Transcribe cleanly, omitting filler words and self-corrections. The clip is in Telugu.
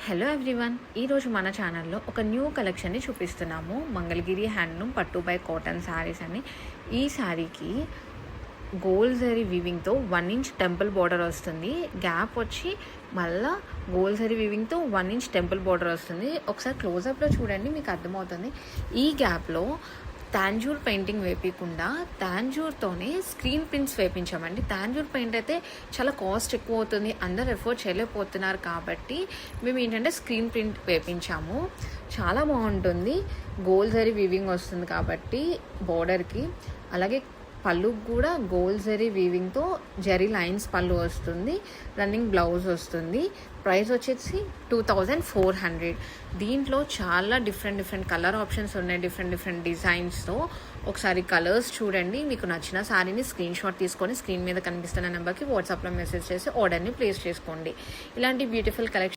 హలో ఎవ్రీవన్, ఈరోజు మన ఛానల్లో ఒక న్యూ కలెక్షన్ని చూపిస్తున్నాము. మంగళగిరి హ్యాండ్లూమ్ పట్టు బై కాటన్ శారీస్ అని. ఈ శారీకి గోల్డ్ జరీ వీవింగ్తో 1 ఇంచ్ టెంపుల్ బార్డర్ వస్తుంది. గ్యాప్ వచ్చి మళ్ళా గోల్డ్ జరీ వీవింగ్తో 1 ఇంచ్ టెంపుల్ బార్డర్ వస్తుంది. ఒకసారి క్లోజప్లో చూడండి, మీకు అర్థమవుతుంది. ఈ గ్యాప్లో తాంజూర్ పెయింటింగ్ వేపించకుండా తాంజూర్తోనే స్క్రీన్ ప్రింట్స్ వేపించామండి. తాంజూర్ పెయింట్ అయితే చాలా కాస్ట్ ఎక్కువ అవుతుంది, అందరు ఎఫోర్డ్ చేయలేకపోతున్నారు కాబట్టి మేము ఏంటంటే స్క్రీన్ ప్రింట్ వేపించాము. చాలా బాగుంటుంది. గోల్డ్ జరీ వీవింగ్ వస్తుంది కాబట్టి బోర్డర్కి, అలాగే పళ్ళు కూడా గోల్డ్ జరీ వీవింగ్తో జరీ లైన్స్ పళ్ళు వస్తుంది. రన్నింగ్ బ్లౌజ్ వస్తుంది. ప్రైస్ వచ్చేసి 2400. దీంట్లో చాలా డిఫరెంట్ కలర్ ఆప్షన్స్ ఉన్నాయి, డిఫరెంట్ డిజైన్స్తో. ఒకసారి కలర్స్ చూడండి. మీకు నచ్చిన శారీని స్క్రీన్ షాట్ తీసుకొని స్క్రీన్ మీద కనిపిస్తున్న నెంబర్కి వాట్సాప్లో మెసేజ్ చేసి ఆర్డర్ని ప్లేస్ చేసుకోండి. ఇలాంటి బ్యూటిఫుల్ కలెక్షన్